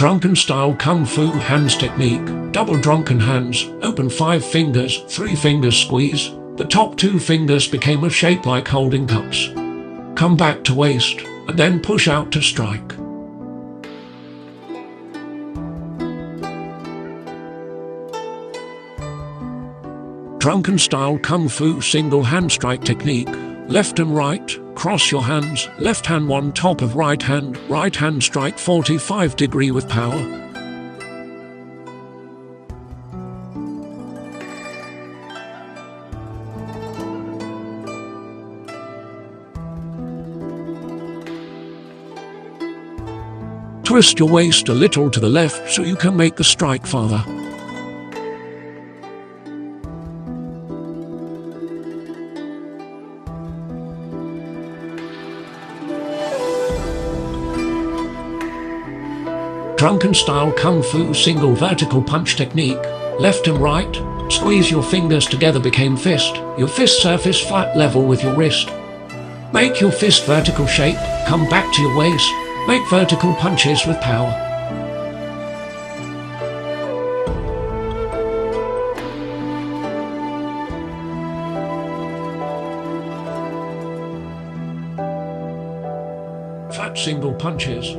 Drunken style Kung Fu hands technique. Double drunken hands. Open 5 fingers, 3 fingers squeeze. The top 2 fingers became a shape like holding cups. Come back to waist, and then push out to strike. Drunken style Kung Fu single hand strike technique. Left and right, cross your hands, left hand on top of right hand strike 45° with power. Twist your waist a little to the left so you can make the strike farther. Drunken style Kung Fu single vertical punch technique. Left and right, squeeze your fingers together became fist. Your fist surface flat level with your wrist. Make your fist vertical shape, come back to your waist, make vertical punches with power. Flat single punches.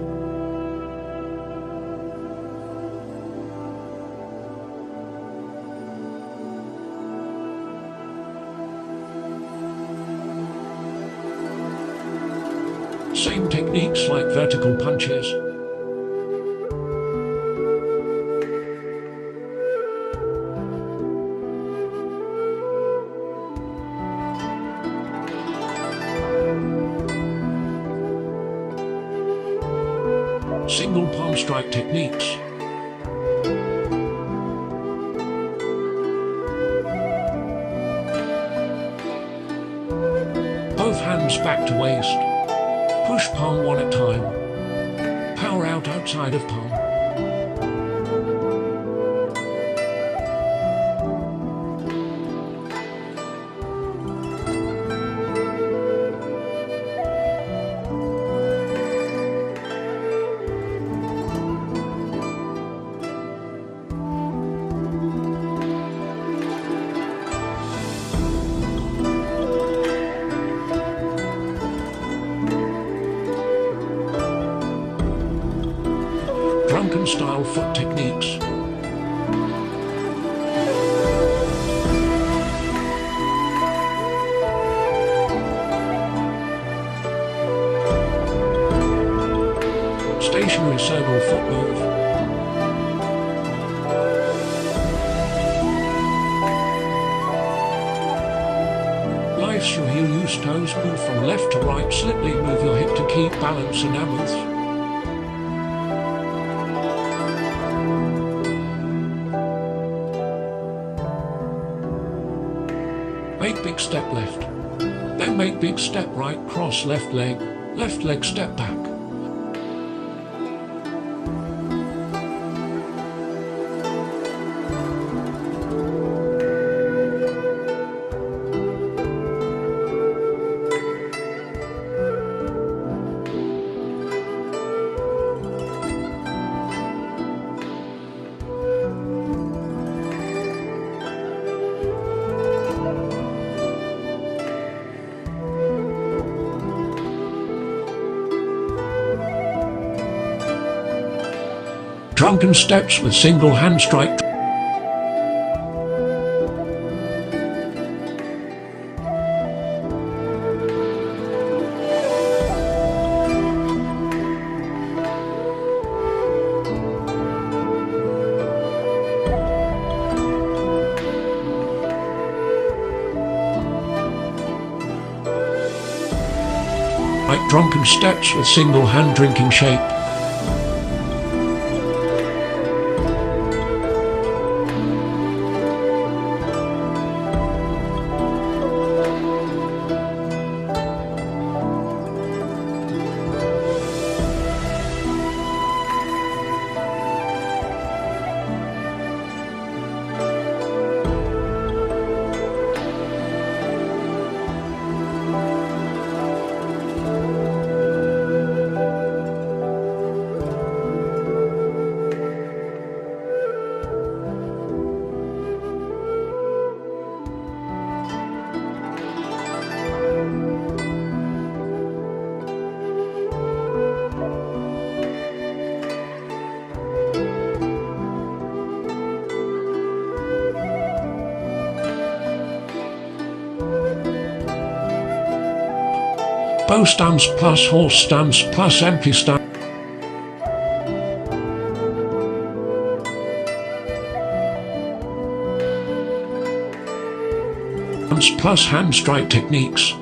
Same techniques like vertical punches. Single palm strike techniques. Both hands back to waist. Push palm one at a time. Power out outside of palm. Drunken style foot techniques. Stationary circle foot move. Lice your heel, use toes, move from left to right, slightly move your hip to keep balance and amouth. Make big step left, then make big step right, cross left leg step back. Drunken steps with single hand strike. Like drunken steps with single hand drinking shape. bow stance plus horse stance plus empty stance plus hand strike techniques.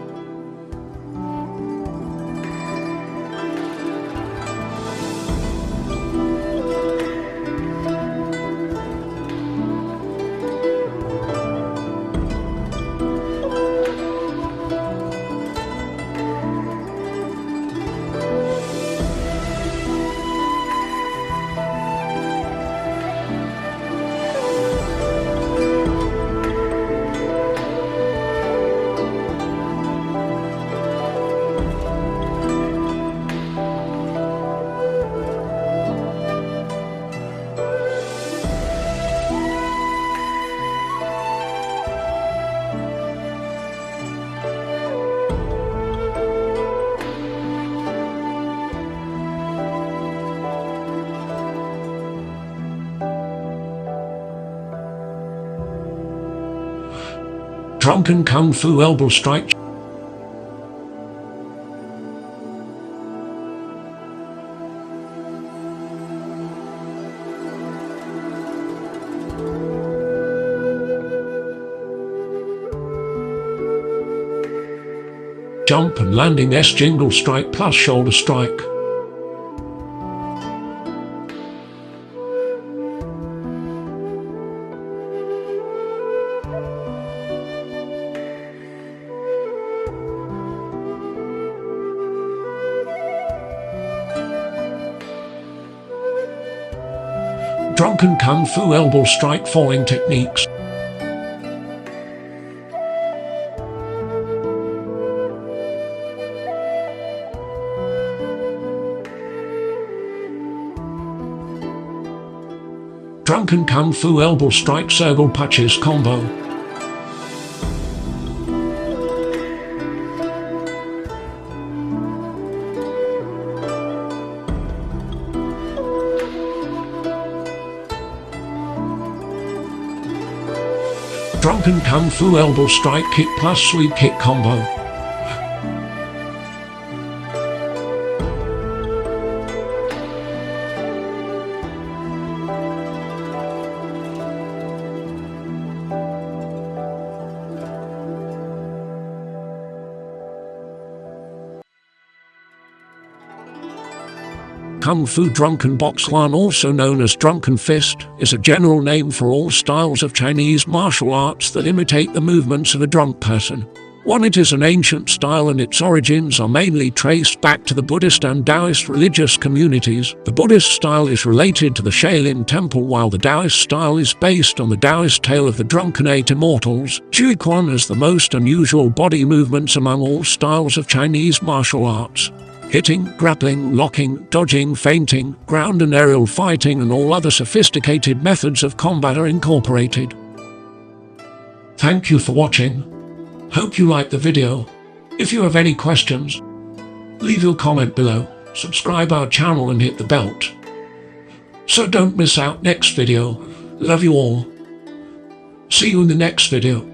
Drunken Kung Fu elbow strike. Jump and landing S jingle strike plus shoulder strike. Drunken Kung Fu elbow strike falling techniques. Drunken Kung Fu elbow strike circle punches combo. Drunken Kung Fu elbow strike kick plus sweep kick combo. Kung Fu Drunken Box One, also known as Drunken Fist, is a general name for all styles of Chinese martial arts that imitate the movements of a drunk person. One, it is an ancient style and its origins are mainly traced back to the Buddhist and Taoist religious communities. The Buddhist style is related to the Shaolin Temple, while the Taoist style is based on the Taoist tale of the drunken eight immortals. Jiuquan has the most unusual body movements among all styles of Chinese martial arts. Hitting, grappling, locking, dodging, feinting, ground and aerial fighting and all other sophisticated methods of combat are incorporated. Thank you for watching. Hope you liked the video. If you have any questions, leave your comment below, subscribe our channel and hit the bell, so don't miss out next video. Love you all. See you in the next video.